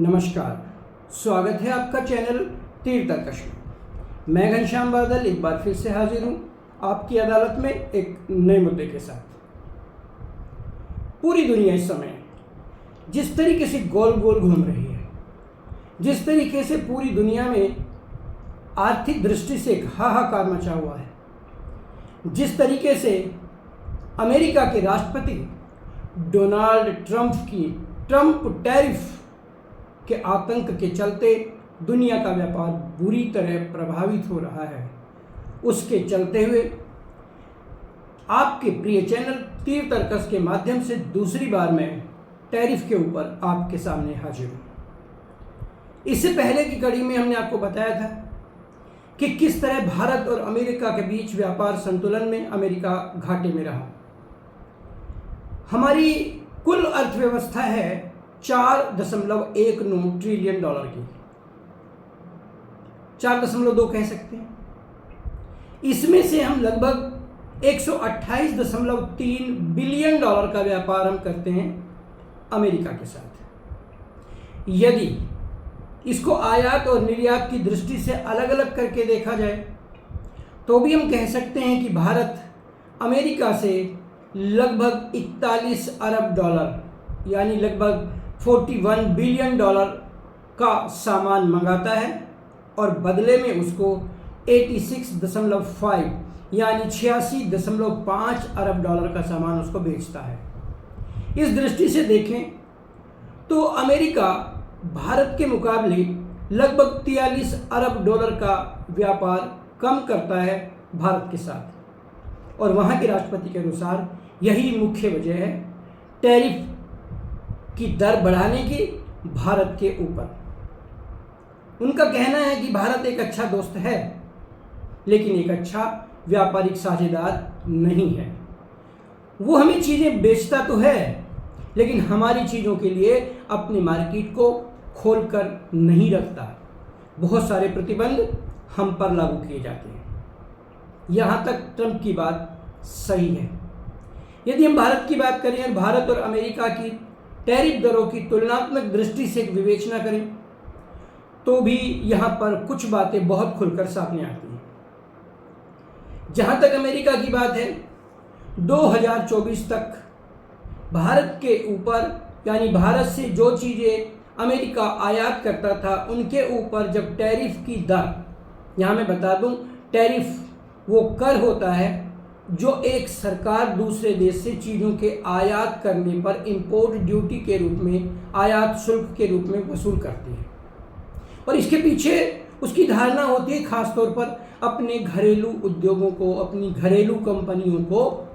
नमस्कार, स्वागत है आपका चैनल तीर्थतर्कश में। मैं घनश्याम बादल एक बार फिर से हाजिर हूँ आपकी अदालत में एक नए मुद्दे के साथ। पूरी दुनिया इस समय जिस तरीके से गोल गोल घूम रही है, जिस तरीके से पूरी दुनिया में आर्थिक दृष्टि से एक हाहाकार मचा हुआ है, जिस तरीके से अमेरिका के राष्ट्रपति डोनाल्ड ट्रंप की ट्रंप टैरिफ के आतंक के चलते दुनिया का व्यापार बुरी तरह प्रभावित हो रहा है, उसके चलते हुए आपके प्रिय चैनल तीर्थतर्कश के माध्यम से दूसरी बार मैं टैरिफ के ऊपर आपके सामने हाजिर हूँ। इससे पहले की कड़ी में हमने आपको बताया था कि किस तरह भारत और अमेरिका के बीच व्यापार संतुलन में अमेरिका घाटे में रहा। हमारी कुल अर्थव्यवस्था है 4.19 ट्रिलियन डॉलर की, 4.2 कह सकते हैं। इसमें से हम लगभग 128.3 बिलियन डॉलर का व्यापार हम करते हैं अमेरिका के साथ। यदि इसको आयात और निर्यात की दृष्टि से अलग अलग करके देखा जाए तो भी हम कह सकते हैं कि भारत अमेरिका से लगभग 41 अरब डॉलर यानी लगभग 41 बिलियन डॉलर का सामान मंगाता है और बदले में उसको 86.5 यानी 86.5 अरब डॉलर का सामान उसको बेचता है। इस दृष्टि से देखें तो अमेरिका भारत के मुकाबले लगभग 43 अरब डॉलर का व्यापार कम करता है भारत के साथ, और वहाँ के राष्ट्रपति के अनुसार यही मुख्य वजह है टैरिफ की दर बढ़ाने की भारत के ऊपर। उनका कहना है कि भारत एक अच्छा दोस्त है लेकिन एक अच्छा व्यापारिक साझेदार नहीं है। वो हमें चीज़ें बेचता तो है लेकिन हमारी चीज़ों के लिए अपनी मार्केट को खोलकर नहीं रखता। बहुत सारे प्रतिबंध हम पर लागू किए जाते हैं। यहाँ तक ट्रंप की बात सही है। यदि हम भारत की बात करें और भारत और अमेरिका की टैरिफ दरों की तुलनात्मक दृष्टि से विवेचना करें तो भी यहाँ पर कुछ बातें बहुत खुलकर सामने आती हैं। जहाँ तक अमेरिका की बात है, 2024 तक भारत के ऊपर यानी भारत से जो चीज़ें अमेरिका आयात करता था उनके ऊपर जब टैरिफ की दर, यहाँ मैं बता दूँ टैरिफ वो कर होता है जो एक सरकार दूसरे देश से चीज़ों के आयात करने पर इंपोर्ट ड्यूटी के रूप में, आयात शुल्क के रूप में वसूल करती है। और इसके पीछे उसकी धारणा होती है खास तौर पर अपने घरेलू उद्योगों को, अपनी घरेलू कंपनियों को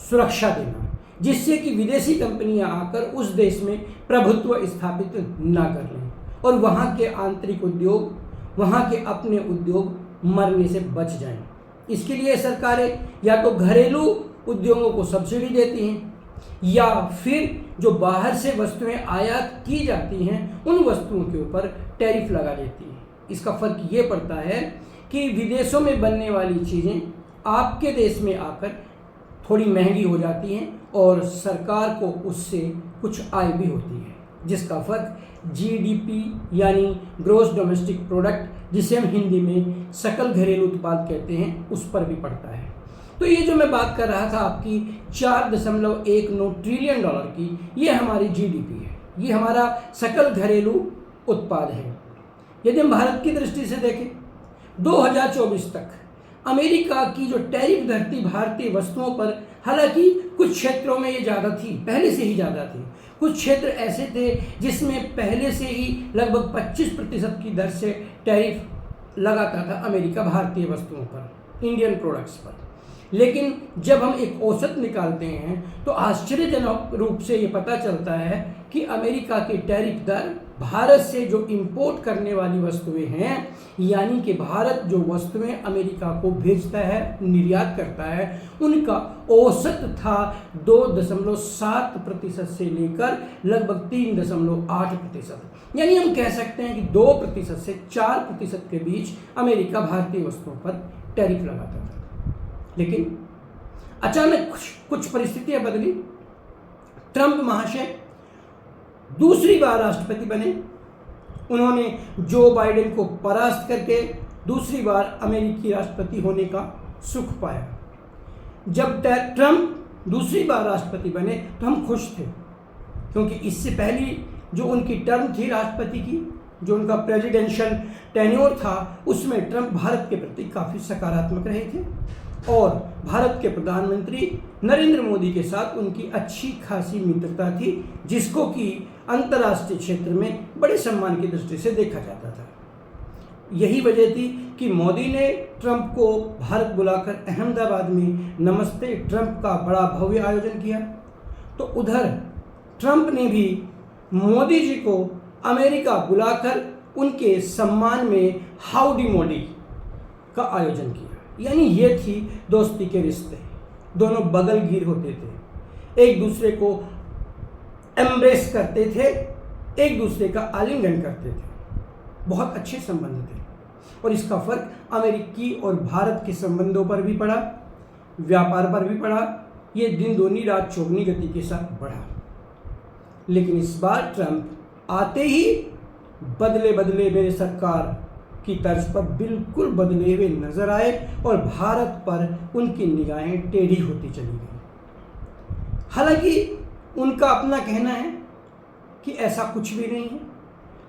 सुरक्षा देना, जिससे कि विदेशी कंपनियां आकर उस देश में प्रभुत्व स्थापित ना कर लें और वहाँ के आंतरिक उद्योग, वहाँ के अपने उद्योग मरने से बच जाएं। इसके लिए सरकारें या तो घरेलू उद्योगों को सब्सिडी देती हैं या फिर जो बाहर से वस्तुएं आयात की जाती हैं उन वस्तुओं के ऊपर टैरिफ लगा देती हैं। इसका फर्क ये पड़ता है कि विदेशों में बनने वाली चीज़ें आपके देश में आकर थोड़ी महंगी हो जाती हैं और सरकार को उससे कुछ आय भी होती है, जिसका फर्क जीडीपी यानी ग्रॉस डोमेस्टिक प्रोडक्ट, जिसे हम हिंदी में सकल घरेलू उत्पाद कहते हैं, उस पर भी पड़ता है। तो ये जो मैं बात कर रहा था आपकी 4.19 ट्रिलियन डॉलर की, ये हमारी जीडीपी है, ये हमारा सकल घरेलू उत्पाद है। यदि हम भारत की दृष्टि से देखें 2024 तक अमेरिका की जो टैरिफ दर थी भारतीय वस्तुओं पर, हालांकि कुछ क्षेत्रों में ये ज़्यादा थी, पहले से ही ज़्यादा थी। कुछ क्षेत्र ऐसे थे जिसमें पहले से ही लगभग 25% की दर से टैरिफ लगाता था अमेरिका भारतीय वस्तुओं पर, इंडियन प्रोडक्ट्स पर। लेकिन जब हम एक औसत निकालते हैं तो आश्चर्यजनक रूप से ये पता चलता है कि अमेरिका की टैरिफ दर भारत से जो इंपोर्ट करने वाली वस्तुएं हैं, यानी कि भारत जो वस्तुएं अमेरिका को भेजता है, निर्यात करता है, उनका औसत था 2.7% से लेकर लगभग 3.8%। यानी हम कह सकते हैं कि 2% से 4% के बीच अमेरिका भारतीय वस्तुओं पर टैरिफ लगाता था। लेकिन अचानक कुछ परिस्थितियां बदली। ट्रंप महाशय दूसरी बार राष्ट्रपति बने उन्होंने जो बाइडेन को परास्त करके दूसरी बार अमेरिकी राष्ट्रपति होने का सुख पाया। जब ट्रंप दूसरी बार राष्ट्रपति बने तो हम खुश थे, क्योंकि इससे पहली जो उनकी टर्म थी राष्ट्रपति की, जो उनका प्रेसिडेंशियल टेन्योर था, उसमें ट्रंप भारत के प्रति काफ़ी सकारात्मक रहे थे और भारत के प्रधानमंत्री नरेंद्र मोदी के साथ उनकी अच्छी खासी मित्रता थी, जिसको कि अंतर्राष्ट्रीय क्षेत्र में बड़े सम्मान की दृष्टि से देखा जाता था। यही वजह थी कि मोदी ने ट्रंप को भारत बुलाकर अहमदाबाद में नमस्ते ट्रंप का बड़ा भव्य आयोजन किया। तो उधर ट्रंप ने भी मोदी जी को अमेरिका बुलाकर उनके सम्मान में हाउडी मोदी का आयोजन किया। यानी ये थी दोस्ती के रिश्ते, दोनों बगलगीर होते थे, एक दूसरे को एम्ब्रेस करते थे, एक दूसरे का आलिंगन करते थे, बहुत अच्छे संबंध थे। और इसका फर्क अमेरिकी और भारत के संबंधों पर भी पड़ा, व्यापार पर भी पड़ा। ये दिन दूनी रात चौगुनी गति के साथ बढ़ा। लेकिन इस बार ट्रंप आते ही बदले बदले मेरे सरकार की तर्ज पर बिल्कुल बदले हुए नजर आए और भारत पर उनकी निगाहें टेढ़ी होती चली गई। हालांकि उनका अपना कहना है कि ऐसा कुछ भी नहीं है।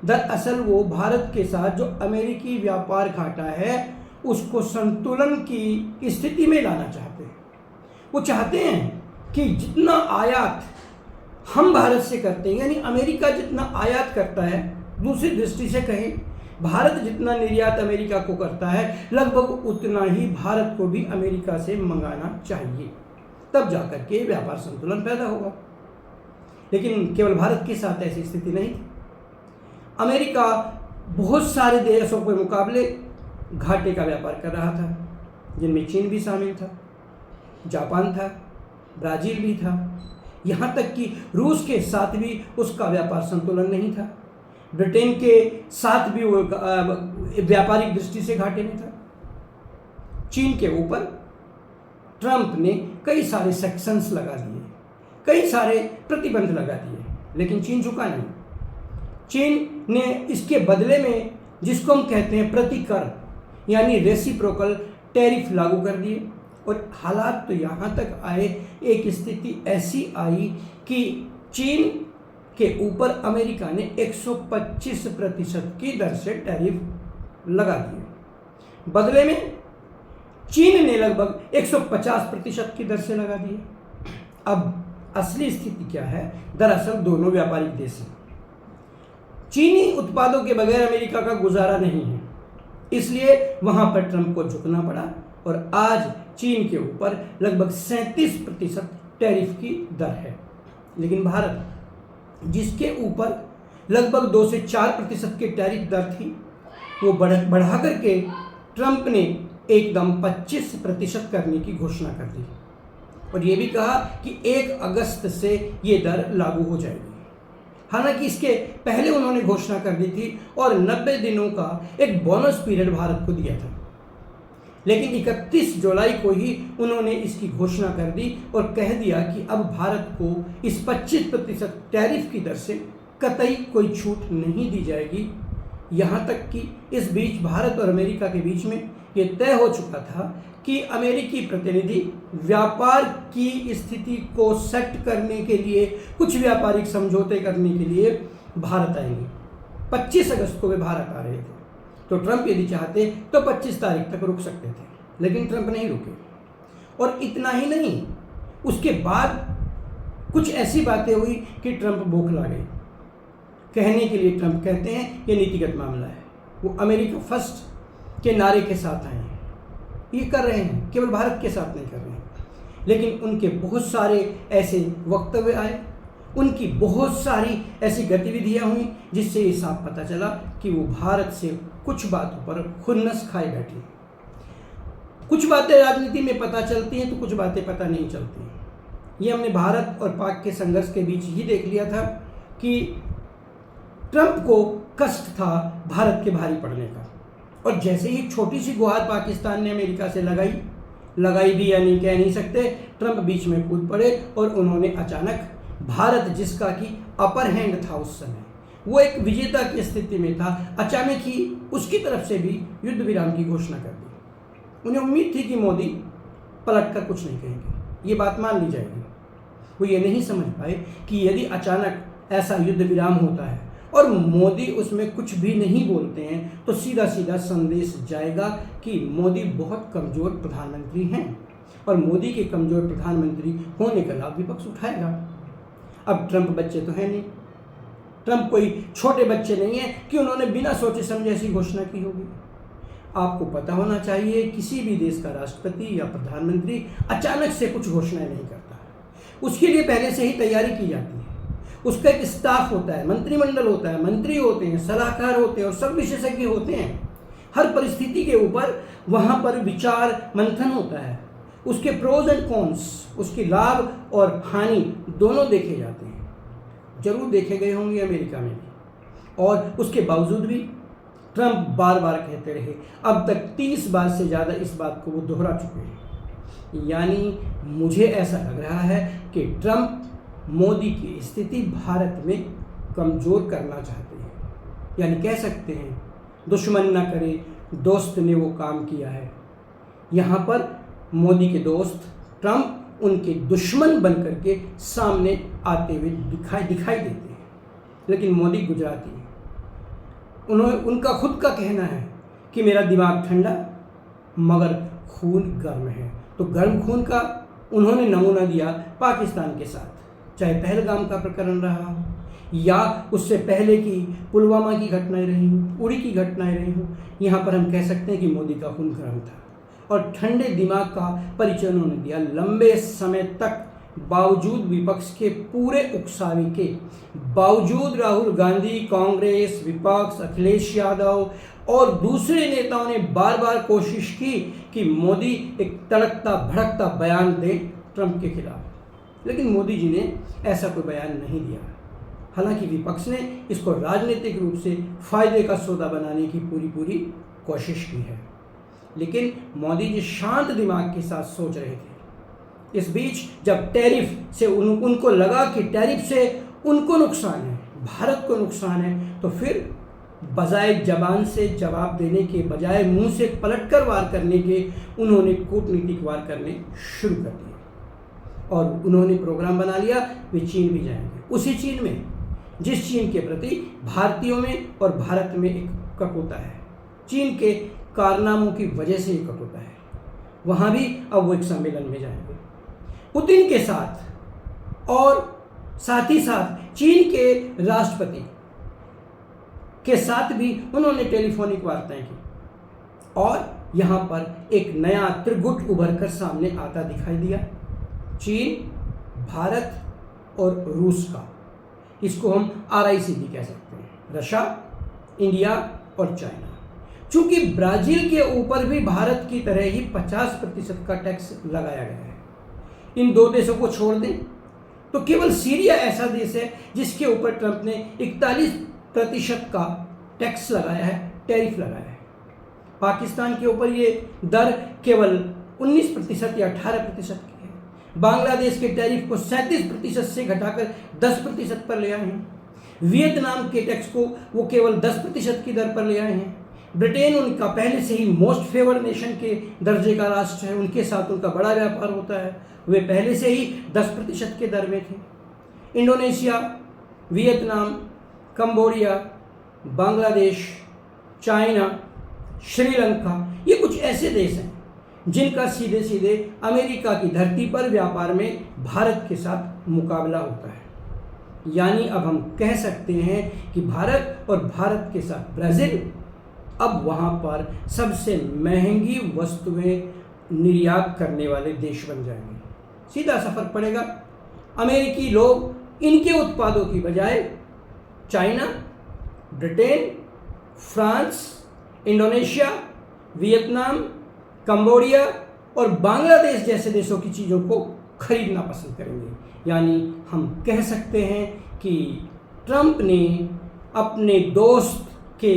दरअसल वो भारत के साथ जो अमेरिकी व्यापार घाटा है उसको संतुलन की स्थिति में लाना चाहते हैं। वो चाहते हैं कि जितना आयात हम भारत से करते हैं, यानी अमेरिका जितना आयात करता है, दूसरी दृष्टि से कहें भारत जितना निर्यात अमेरिका को करता है, लगभग उतना ही भारत को भी अमेरिका से मंगाना चाहिए, तब जाकर के व्यापार संतुलन पैदा होगा। लेकिन केवल भारत के साथ ऐसी स्थिति नहीं थी। अमेरिका बहुत सारे देशों के मुकाबले घाटे का व्यापार कर रहा था, जिनमें चीन भी शामिल था, जापान था, ब्राज़ील भी था, यहाँ तक कि रूस के साथ भी उसका व्यापार संतुलन नहीं था। ब्रिटेन के साथ भी वो व्यापारिक दृष्टि से घाटे में था। चीन के ऊपर ट्रंप ने कई सारे सेक्शंस लगा दिए, कई सारे प्रतिबंध लगा दिए, लेकिन चीन झुका नहीं। चीन ने इसके बदले में जिसको हम कहते हैं प्रतिकर यानी रेसिप्रोकल टैरिफ लागू कर दिए। और हालात तो यहाँ तक आए, एक स्थिति ऐसी आई कि चीन के ऊपर अमेरिका ने 125% की दर से टैरिफ लगा दिए। बदले में चीन ने लगभग 150% की दर से लगा दिए। अब असली स्थिति क्या है? दरअसल दोनों व्यापारिक देश हैं। चीनी उत्पादों के बगैर अमेरिका का गुजारा नहीं है, इसलिए वहां पर ट्रंप को झुकना पड़ा और आज चीन के ऊपर लगभग 37% टैरिफ की दर है। लेकिन भारत, जिसके ऊपर लगभग 2 से 4% की टैरिफ दर थी, वो बढ़ा करके ट्रंप ने एकदम 25% करने की घोषणा कर दी और ये भी कहा कि 1 अगस्त से ये दर लागू हो जाएगी। हालांकि इसके पहले उन्होंने घोषणा कर दी थी और 90 दिनों का एक बोनस पीरियड भारत को दिया था, लेकिन 31 जुलाई को ही उन्होंने इसकी घोषणा कर दी और कह दिया कि अब भारत को इस 25% टैरिफ की दर से कतई कोई छूट नहीं दी जाएगी। यहाँ तक कि इस बीच भारत और अमेरिका के बीच में ये तय हो चुका था कि अमेरिकी प्रतिनिधि व्यापार की स्थिति को सेट करने के लिए, कुछ व्यापारिक समझौते करने के लिए भारत आएंगे। 25 अगस्त को वे भारत आ रहे थे, तो ट्रंप यदि चाहते तो 25 तारीख तक रुक सकते थे, लेकिन ट्रंप नहीं रुके। और इतना ही नहीं, उसके बाद कुछ ऐसी बातें हुई कि ट्रंप बौखला गए। कहने के लिए ट्रंप कहते हैं ये नीतिगत मामला है, वो अमेरिका फर्स्ट के नारे के साथ आए हैं, ये कर रहे हैं, केवल भारत के साथ नहीं कर रहे हैं। लेकिन उनके बहुत सारे ऐसे वक्तव्य आए, उनकी बहुत सारी ऐसी गतिविधियां हुई जिससे ये साफ पता चला कि वो भारत से कुछ बातों पर खुन्नस खाए बैठे। कुछ बातें राजनीति में पता चलती हैं तो कुछ बातें पता नहीं चलती। ये हमने भारत और पाक के संघर्ष के बीच ही देख लिया था कि ट्रंप को कष्ट था भारत के भारी पड़ने का, और जैसे ही छोटी सी गुहार पाकिस्तान ने अमेरिका से लगाई भी या नहीं कह नहीं सकते, ट्रंप बीच में कूद पड़े और उन्होंने अचानक भारत, जिसका कि अपर हैंड था उस समय, वो एक विजेता की स्थिति में था, अचानक ही उसकी तरफ से भी युद्ध विराम की घोषणा कर दी। उन्हें उम्मीद थी कि मोदी पलट कर कुछ नहीं कहेंगे, ये बात मान ली जाएगी। वो ये नहीं समझ पाए कि यदि अचानक ऐसा युद्ध विराम होता है और मोदी उसमें कुछ भी नहीं बोलते हैं तो सीधा सीधा संदेश जाएगा कि मोदी बहुत कमज़ोर प्रधानमंत्री हैं और मोदी के कमज़ोर प्रधानमंत्री होने का लाभ विपक्ष उठाएगा। अब ट्रंप बच्चे तो हैं नहीं, ट्रंप कोई छोटे बच्चे नहीं हैं कि उन्होंने बिना सोचे समझे ऐसी घोषणा की होगी। आपको पता होना चाहिए किसी भी देश का राष्ट्रपति या प्रधानमंत्री अचानक से कुछ घोषणाएं नहीं करता, उसके लिए पहले से ही तैयारी की जाती है। उसका एक स्टाफ होता है, मंत्रिमंडल होता है, मंत्री होते हैं, सलाहकार होते हैं और सब विशेषज्ञ होते हैं। हर परिस्थिति के ऊपर वहाँ पर विचार मंथन होता है, उसके प्रोज एंड कॉन्स, उसकी लाभ और हानि दोनों देखे जाते हैं। जरूर देखे गए होंगे अमेरिका में भी, और उसके बावजूद भी ट्रंप बार बार कहते रहे। अब तक 30 बार से ज़्यादा इस बात को वो दोहरा चुके हैं। यानी मुझे ऐसा लग रहा है कि ट्रंप मोदी की स्थिति भारत में कमज़ोर करना चाहते हैं। यानी कह सकते हैं दुश्मन ना करे दोस्त ने वो काम किया है। यहाँ पर मोदी के दोस्त ट्रंप उनके दुश्मन बन करके सामने आते हुए दिखाई देते हैं। लेकिन मोदी गुजराती हैं, उनका खुद का कहना है कि मेरा दिमाग ठंडा मगर खून गर्म है। तो गर्म खून का उन्होंने नमूना दिया पाकिस्तान के साथ, चाहे पहलगाम का प्रकरण रहा हो या उससे पहले की पुलवामा की घटनाएं रही हों, उड़ी की घटनाएं रही हों। यहाँ पर हम कह सकते हैं कि मोदी का खून गर्म था और ठंडे दिमाग का परिचय उन्होंने दिया। लंबे समय तक बावजूद विपक्ष के पूरे उकसावे के बावजूद राहुल गांधी, कांग्रेस, विपक्ष, अखिलेश यादव और दूसरे नेताओं ने बार बार कोशिश की कि मोदी एक तड़कता भड़कता बयान दें ट्रंप के खिलाफ, लेकिन मोदी जी ने ऐसा कोई बयान नहीं दिया। हालांकि विपक्ष ने इसको राजनीतिक रूप से फायदे का सौदा बनाने की पूरी कोशिश की है, लेकिन मोदी जी शांत दिमाग के साथ सोच रहे थे। इस बीच जब टैरिफ से उनको लगा कि टैरिफ से उनको नुकसान है, भारत को नुकसान है, तो फिर बजाय जबान से जवाब देने के बजाय मुंह से पलटकर वार करने के उन्होंने कूटनीतिक वार करने शुरू कर दिए और उन्होंने प्रोग्राम बना लिया वे चीन भी जाएंगे। उसी चीन में जिस चीन के प्रति भारतीयों में और भारत में एक कटुता है, चीन के कारनामों की वजह से एक कटुता है, वहाँ भी अब वो एक सम्मेलन में जाएंगे पुतिन के साथ, और साथ ही साथ चीन के राष्ट्रपति के साथ भी उन्होंने टेलीफोनिक वार्ताएं की और यहाँ पर एक नया त्रिगुट उभर कर सामने आता दिखाई दिया, चीन, भारत और रूस का। इसको हम RIC भी कह सकते हैं, रशिया, इंडिया और चाइना। चूंकि ब्राजील के ऊपर भी भारत की तरह ही 50% का टैक्स लगाया गया है, इन दो देशों को छोड़ दें तो केवल सीरिया ऐसा देश है जिसके ऊपर ट्रंप ने 41% का टैक्स लगाया है, टैरिफ लगाया है। पाकिस्तान के ऊपर ये दर केवल 19% या 18% की है। बांग्लादेश के टैरिफ को 37% से घटाकर 10% पर ले आए हैं। वियतनाम के टैक्स को वो केवल 10% की दर पर ले आए हैं। ब्रिटेन उनका पहले से ही मोस्ट फेवर्ड नेशन के दर्जे का राष्ट्र है, उनके साथ उनका बड़ा व्यापार होता है, वे पहले से ही 10% के दर में थे। Indonesia, Vietnam, Cambodia, Bangladesh, China, Sri Lanka, ये कुछ ऐसे देश हैं जिनका सीधे सीधे अमेरिका की धरती पर व्यापार में भारत के साथ मुकाबला होता है। यानी अब हम कह सकते हैं कि भारत और भारत के साथ ब्राज़ील अब वहाँ पर सबसे महंगी वस्तुएं निर्यात करने वाले देश बन जाएंगे। सीधा सा फर्क पड़ेगा, अमेरिकी लोग इनके उत्पादों की बजाय China, Britain, France, Indonesia, Vietnam, Cambodia और बांग्लादेश जैसे देशों की चीज़ों को खरीदना पसंद करेंगे। यानी हम कह सकते हैं कि ट्रंप ने अपने दोस्त के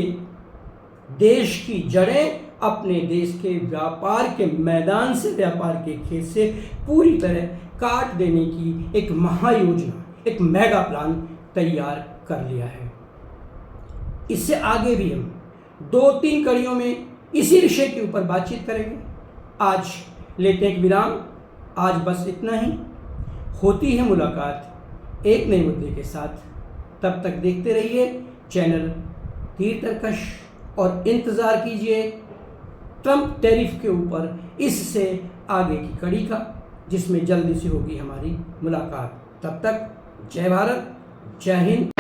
देश की जड़ें अपने देश के व्यापार के मैदान से, व्यापार के खेत से पूरी तरह काट देने की एक महायोजना, एक मेगा प्लान तैयार कर लिया है। इससे आगे भी हम 2-3 कड़ियों में इसी विषय के ऊपर बातचीत करेंगे। आज लेते हैं एक विराम। आज बस इतना ही। होती है मुलाकात एक नए मुद्दे के साथ। तब तक देखते रहिए चैनल तीर तर्कश और इंतज़ार कीजिए ट्रंप टैरिफ के ऊपर इससे आगे की कड़ी का, जिसमें जल्दी से होगी हमारी मुलाकात। तब तक जय भारत, जय हिंद,